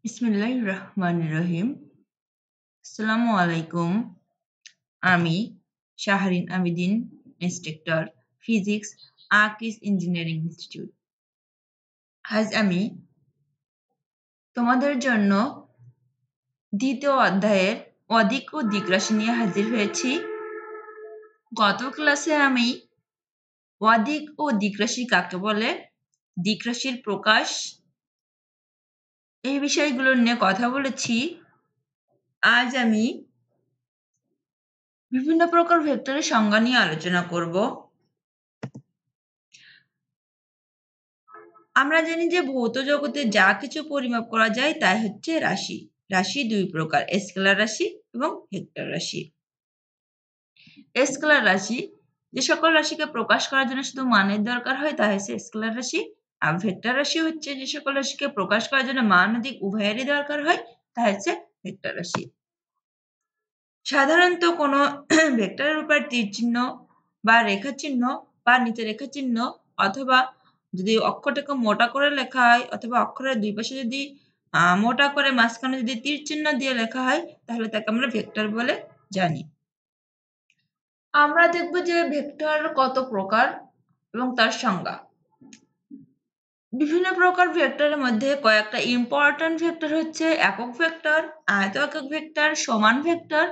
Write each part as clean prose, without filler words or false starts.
বিসমিল্লাহির রহমানির রহিম। আসসালামু আলাইকুম। আমি শাহরিন আমিদিন, ইন্সট্রাক্টর, ফিজিক্স, আকিস ইঞ্জিনিয়ারিং ইনস্টিটিউট। আজ আমি তোমাদের জন্য দ্বিতীয় অধ্যায়ের অদিক ও দিক রাশি নিয়ে হাজির হয়েছি। গত ক্লাসে আমি অদিক ও দিক রাশি কাকে বলে, দিক রাশির প্রকাশ, এই বিষয়গুলো নিয়ে কথা বলেছি। আজ আমি বিভিন্ন প্রকার ভেক্টরের সংজ্ঞা নিয়ে আলোচনা করব। আমরা জানি যে ভৌত জগতে যা কিছু পরিমাপ করা যায় তাই হচ্ছে রাশি। রাশি দুই প্রকার, স্কেলার রাশি এবং ভেক্টর রাশি। স্কেলার রাশি যে সকল রাশিকে প্রকাশ করার জন্য শুধু মানের দরকার হয় তা হচ্ছে স্কেলার রাশি। আর ভেক্টর রাশি হচ্ছে যে সকল রাশিকে প্রকাশ করার জন্য মান ও দিক উভয়েরই দরকার হয় তা হচ্ছে ভেক্টর রাশি। সাধারণত কোনো ভেক্টরের উপর তীর চিহ্ন বা রেখা চিহ্ন বা নিচে রেখা চিহ্ন, অথবা যদি অক্ষরটাকে মোটা করে লেখা হয় অথবা অক্ষরের দুই পাশে যদি মোটা করে মাঝখানে যদি তীর চিহ্ন দিয়ে লেখা হয় তাহলে তাকে আমরা ভেক্টর বলে জানি। আমরা দেখব যে ভেক্টর কত প্রকার এবং তার সংজ্ঞা। বিভিন্ন প্রকার ভেক্টরের মধ্যে কয়েকটা ইম্পর্টেন্ট ভেক্টর হচ্ছে একক ভেক্টর, আয়ত একক ভেক্টর, সমান ভেক্টর,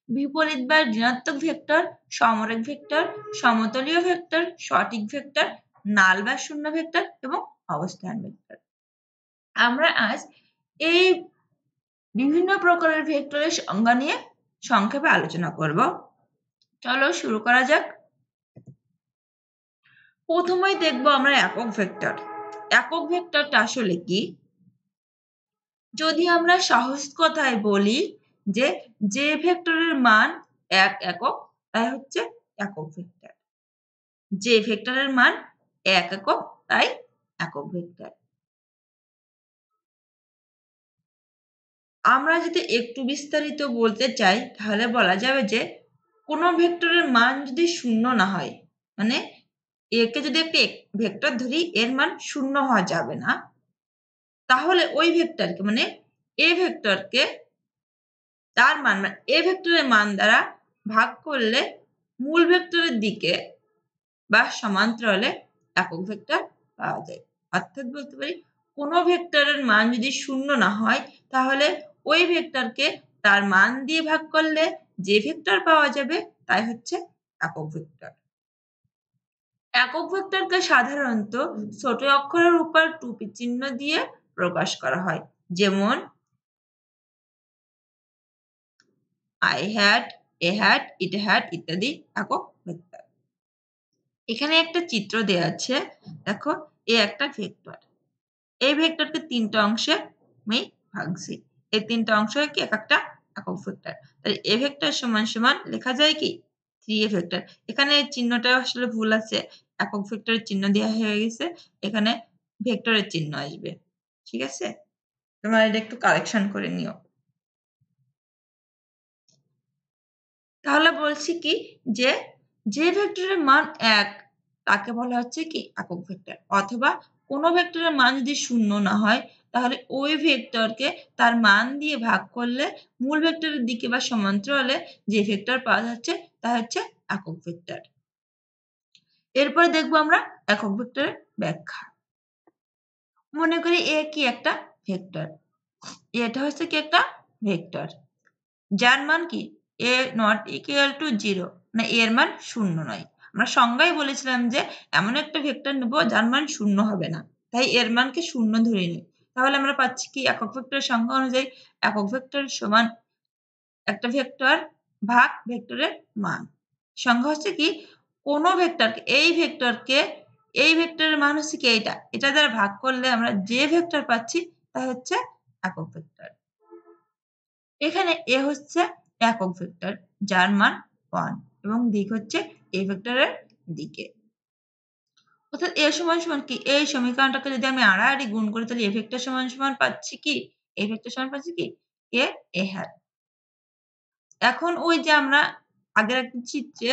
বিপরীত বা ঋণাত্মক ভেক্টর, সমরেখ ভেক্টর, সমতলীয় ভেক্টর, সঠিক ভেক্টর, নাল বা শূন্য ভেক্টর এবং অবস্থান ভেক্টর। আমরা আজ এই বিভিন্ন প্রকারের ভেক্টরের সংজ্ঞা নিয়ে সংক্ষেপে আলোচনা করব। চলো শুরু করা যাক। প্রথমেই দেখব আমরা একক ভেক্টর। একক ভেক্টরটা আসলে কি? যদি আমরা সহজ কথায় বলি যে যে ভেক্টরের মান এক একক তাই হচ্ছে একক ভেক্টর। যে ভেক্টরের মান এক একক তাই একক ভেক্টর। আমরা যদি একটু বিস্তারিত বলতে চাই তাহলে বলা যাবে যে কোনো ভেক্টরের মান যদি শূন্য না হয়, মানে একে যদি একটি ভেক্টর ধরি এর মান শূন্য হওয়া যাবে না, তাহলে ওই ভেক্টরকে মানে এ ভেক্টরকে তার মান মানে এ ভেক্টরের মান দ্বারা ভাগ করলে মূল ভেক্টরের দিকে বা সমান্তরালে একক ভেক্টর পাওয়া যায়। অর্থাৎ বলতে পারি কোনো ভেক্টরের মান যদি শূন্য না হয় তাহলে ওই ভেক্টরকে তার মান দিয়ে ভাগ করলে যে ভেক্টর পাওয়া যাবে তাই হচ্ছে একক ভেক্টর। একক ভেক্টরকে সাধারণত ছোট অক্ষরের উপর টুপি চিহ্ন দিয়ে প্রকাশ করা হয়, যেমন I had, a had, it had ইত্যাদি একক ভেক্টর। এখানে একটা চিত্র দেয়া আছে, দেখো এ একটা ভেক্টর। এই ভেক্টরকে তিনটা অংশে আমি ভাগছি। এই তিনটা অংশ কি এক একটা একক ভেক্টর। তাহলে এ ভেক্টর সমান সমান লেখা যায় কি 3a ভেক্টর। এখানে চিহ্নটা আসলে ভুল আছে, একক ভেক্টরের চিহ্ন দেওয়া হয়ে গেছে, এখানে ভেক্টরের চিহ্ন আসবে। ঠিক আছে, তোমরা এটা একটু কারেকশন করে নিও। তাহলে বলছি কি যে যে ভেক্টরের মান এক তাকে বলা হচ্ছে কি একক ভেক্টর, অথবা কোনো ভেক্টরের মান যদি শূন্য না হয় তাহলে ওই ভেক্টরকে তার মান দিয়ে ভাগ করলে মূল ভেক্টরের দিকে বা সমান্তরালে যে ভেক্টর পাওয়া যাচ্ছে তা হচ্ছে একক ভেক্টর। এরপরে দেখবো আমরা একক ভেক্টরের ব্যাখ্যা। মনে করি এ কি একটা ভেক্টর, এটা হচ্ছে কি একটা ভেক্টর যার মান কি a not equal to 0, মানে এর মান শূন্য নয়। আমরা সংজ্ঞায় বলেছিলাম যে এমন একটা ভেক্টর নেব যার মান শূন্য হবে না, তাই এর মানকে শূন্য ধরে নিই। তাহলে আমরা পাচ্ছি কি একক ভেক্টরের সংজ্ঞা অনুযায়ী একক ভেক্টর সমান একটা ভেক্টর ভাগ ভেক্টরের মান। সংজ্ঞা হচ্ছে কি কোনো ভেক্টরকে এই ভেক্টরের মান হচ্ছে কি এটা দ্বারা ভাগ করলে আমরা যে ভেক্টর পাচ্ছি তা হচ্ছে একক ভেক্টর। এখানে এ হচ্ছে একক ভেক্টর যার মান 1 এবং দিক হচ্ছে এই ভেক্টরের দিকে। অর্থাৎ এ সমান সমান কি এই সমীকরণটাকে যদি আমি আড়াআড়ি গুণ করি তাহলে এ ভেক্টর সমান সমান পাচ্ছি কি এই ভেক্টর সমান পাচ্ছি কি এ হ্যাট। এখন ওই যে আমরা আগের একটা চিত্রে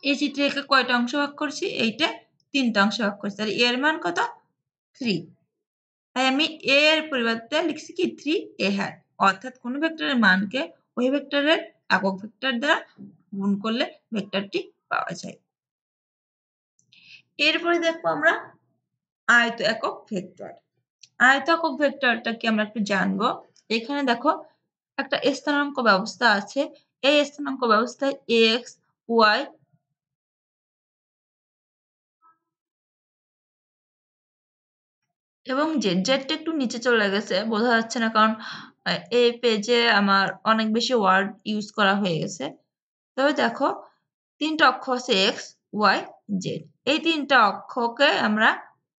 এই চিত্রে একে কয়টা অংশ ভাগ করছি, এইটা তিনটা অংশ ভাগ করছি, তাহলে এর মান কত 3। তাই আমি a এর পরিবর্তে লিখছি কি 3a hat, অর্থাৎ কোন ভেক্টরের মানকে ওই ভেক্টরের একক ভেক্টর দ্বারা গুণ করলে ভেক্টরটি পাওয়া যায়। এরপরে দেখবো আমরা আয়ত একক ভেক্টর। আয়ত একক ভেক্টরটা কি আমরা একটু জানবো। এখানে দেখো একটা স্থানাঙ্ক ব্যবস্থা আছে। এই স্থানাঙ্ক ব্যবস্থায় x, y এবং জেডটা একটু নিচে চলে গেছে, বোঝা যাচ্ছে না কারণ এই পেজে আমার অনেক বেশি ওয়ার্ড ইউজ করা হয়ে গেছে। তবে দেখো ৩টা অক্ষ আছে এক্স, ওয়াই, জেড। এই ৩টা অক্ষকে আমরা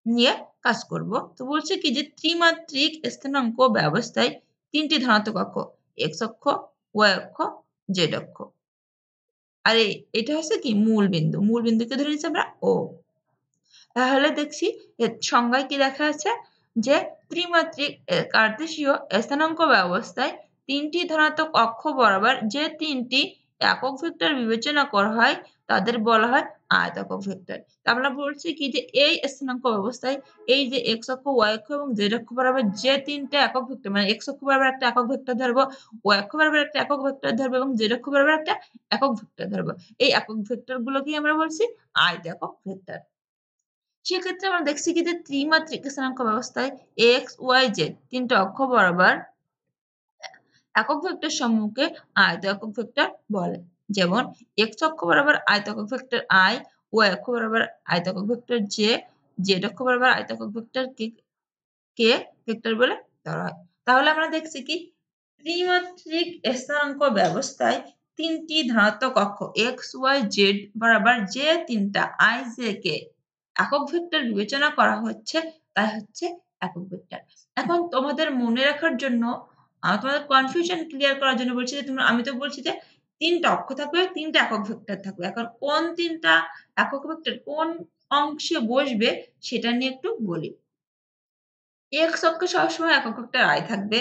নিয়ে কাজ করব। তো বলছে কি যে ত্রিমাত্রিক স্থানাঙ্ক ব্যবস্থায় ৩টি ধনাত্মক অক্ষ, এক্স অক্ষ, ওয়াই অক্ষ, জেড অক্ষ। আর এটা হচ্ছে কি মূল বিন্দু। মূল বিন্দুকে ধরে নিচ্ছি আমরা ও। তাহলে দেখছি এর সংজ্ঞায় কি দেখা আছে যে ত্রিমাত্রিক কার্তেশীয় স্থানাঙ্ক ব্যবস্থায় ৩টি ধনাত্মক অক্ষ বরাবর যে ৩টি একক ভেক্টর বিবেচনা করা হয় তাদের বলা হয় আয়তাকার ভেক্টর। আমরা বলছি কি যে এই স্থানাঙ্ক ব্যবস্থায় এই যে এক্স অক্ষ, ওয়াই অক্ষ এবং জেড অক্ষ বরাবর যে ৩টে একক ভেক্টর, মানে এক্স অক্ষ বরাবর একটা একক ভেক্টর ধরবো, ওয়াই অক্ষ বরাবর একটা একক ভেক্টর ধরবো এবং জেড অক্ষ বরাবর একটা একক ভেক্টর ধরবো। এই একক ভেক্টর গুলোকেই আমরা বলছি আয়তাকার ভেক্টর। সেক্ষেত্রে আমরা দেখছি কি যে ত্রিমাত্রিক স্থানাঙ্ক ব্যবস্থায় এক্স, ওয়াই, জেড ৩টে অক্ষ বরাবর একক ভেক্টর সমূহকে আয়ত একক ভেক্টর বলে। যেমন এক্স অক্ষ বরাবর আয়ত একক ভেক্টর আই, ওয়াই অক্ষ বরাবর আয়ত একক ভেক্টর জে, জেড অক্ষ বরাবর আয়ত একক ভেক্টর কে ভেক্টর বলে ধরা হয়। তাহলে আমরা দেখছি কি ত্রিমাত্রিক স্থানাঙ্ক ব্যবস্থায় ৩টি ধনাত্মক অক্ষ এক্স, ওয়াই, জেড বরাবর যে ৩টা আই, জে কে একক ভেক্টর বিবেচনা করা হচ্ছে তা হচ্ছে একক ভেক্টর। এখন তোমাদের মনে রাখার জন্য তোমাদের কনফিউশন ক্লিয়ার করার জন্য বলছি যে আমি তো বলছি যে ৩টা অক্ষ থাকবে, ৩টা একক ভেক্টর থাকবে। এখন কোন ৩টা একক ভেক্টর কোন অংশে বসবে সেটা নিয়ে একটু বলি। এক্স অক্ষে সবসময় একক ভেক্টর আই থাকবে,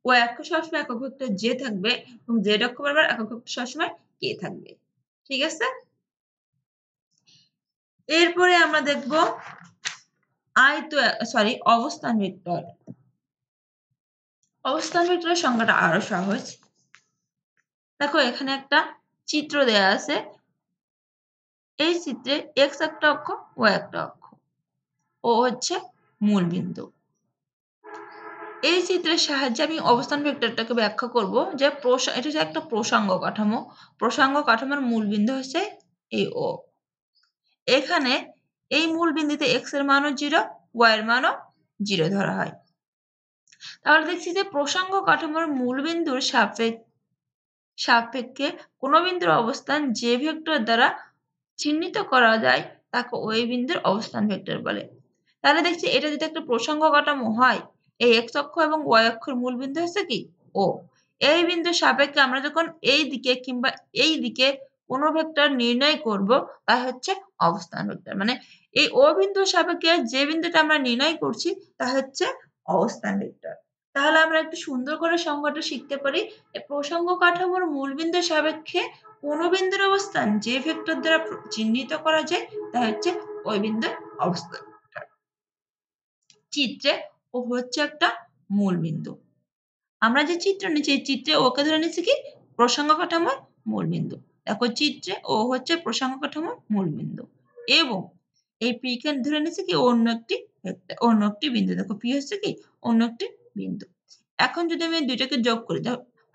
ওয়াই অক্ষে সবসময় একক ভেক্টর জে থাকবে এবং জেড অক্ষ বরাবর একক ভেক্টর সবসময় কে থাকবে। ঠিক আছে? এরপরে আমরা দেখব অবস্থান ভেক্টর। অবস্থান ভেক্টরের সংজ্ঞাটা আরো সহজ। দেখো এখানে একটা চিত্র দেয়া আছে। এই চিত্রে এক্স একটা অক্ষ, ওয়াই একটা অক্ষ। ও হচ্ছে মূল বিন্দু। এই চিত্রের সাহায্যে আমি অবস্থান ভেক্টরটাকে ব্যাখ্যা করব যে এটা হচ্ছে একটা প্রসঙ্গ কাঠামো। প্রসঙ্গ কাঠামোর মূল বিন্দু হচ্ছে এই ও। এখানে এই মূল বিন্দুতে এক্স এর মানও 0, ওয়াই এর মানও 0 ধরা হয়। তাহলে দেখছি যে প্রসঙ্গ কাঠামোর মূল বিন্দুর সাপেক্ষে কোন বিন্দুর অবস্থান যে ভেক্টর দ্বারা চিহ্নিত করা যায় তাকে ওই বিন্দুর অবস্থান ভেক্টর বলে। তাহলে দেখছি এটা যদি একটা প্রসঙ্গ কাঠামো হয়, এই এক্স অক্ষ এবং ওয়াই অক্ষের মূল বিন্দু হচ্ছে কি ও। এই বিন্দুর সাপেক্ষে আমরা যখন এই দিকে কিংবা এই দিকে কোনো ভেক্টর নির্ণয় করব তা হচ্ছে অবস্থান ভেক্টর। মানে এই ও বিন্দুর সাপেক্ষে যে বিন্দুটা আমরা নির্ণয় করছি তা হচ্ছে অবস্থান ভেক্টর। তাহলে আমরা একটু সুন্দর করে সংজ্ঞাটা শিখতে পারি। প্রসঙ্গ কাঠামোর মূল বিন্দুর সাপেক্ষে কোন বিন্দুর অবস্থান যে ভেক্টর দ্বারা চিহ্নিত করা যায় তা হচ্ছে ওই বিন্দুর অবস্থান ভেক্টর। চিত্রে ও হচ্ছে একটা মূল বিন্দু। আমরা যে চিত্র নিচ্ছি এই চিত্রে ওকে ধরে নিচ্ছি কি প্রসঙ্গ কাঠামোর মূল বিন্দু। দেখো চিত্রে ও হচ্ছে প্রসঙ্গ কাঠামোর মূল বিন্দু এবং এই পি কে ধরে নিচ্ছি কি অন্য একটি বিন্দু। দেখো পি হচ্ছে কি অন্য একটি বিন্দু। এখন যদি আমি দুইটাকে যোগ করি,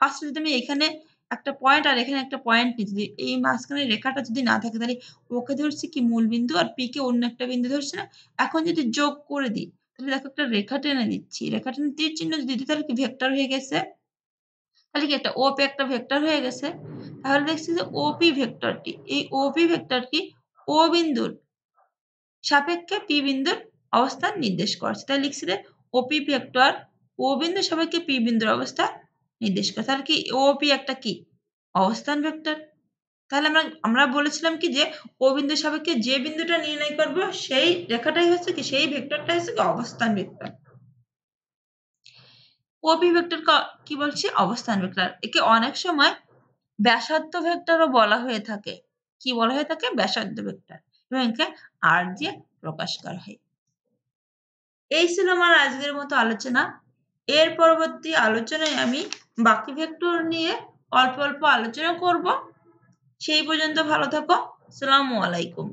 ফার্স্ট যদি আমি এখানে একটা পয়েন্ট আর এখানে একটা পয়েন্ট নিই, যদি এই মাঝখানে রেখাটা যদি না থাকে তাহলে ওকে ধরছি কি মূল বিন্দু আর পি কে অন্য একটা বিন্দু ধরছে না। এখন যদি যোগ করে দিই তাহলে দেখো একটা রেখা টেনে দিচ্ছি, রেখা টেনে তীর চিহ্ন যদি দিই তাহলে কি ভেক্টর হয়ে গেছে। তাহলে কি একটা ওপি একটা ভেক্টর হয়ে গেছে। তাহলে দেখছি যে ওপি ভেক্টরটি, এই ওপি ভেক্টরটি ও বিন্দুর সাপেক্ষে পি বিন্দুর অবস্থান নির্দেশ করছে। তাই লিখছি যে ওপি ভেক্টর ও বিন্দুর সাপেক্ষে পি বিন্দুর অবস্থান নির্দেশ করে। তাহলে কি ওপি একটা কি অবস্থান ভেক্টর। তাহলে আমরা বলেছিলাম কি যে ও বিন্দুর সাপেক্ষে যে বিন্দুটা নির্ণয় করব সেই রেখাটাই হচ্ছে কি সেই ভেক্টরটাই হচ্ছে কি অবস্থান ভেক্টর। ওপি ভেক্টর কি বলছি অবস্থান ভেক্টর। একে অনেক সময় ব্যাসার্ধ ভেক্টরও বলা হয়ে থাকে। কি বলা হয়ে থাকে ব্যাসার্ধ ভেক্টর এবং একে আর দিয়ে প্রকাশ করা হয়। এই ছিল আমার আজকের মতো আলোচনা। এর পরবর্তী আলোচনায় আমি বাকি ভেক্টর নিয়ে অল্প অল্প আলোচনা করব। সেই পর্যন্ত ভালো থাকো। আসসালামু আলাইকুম।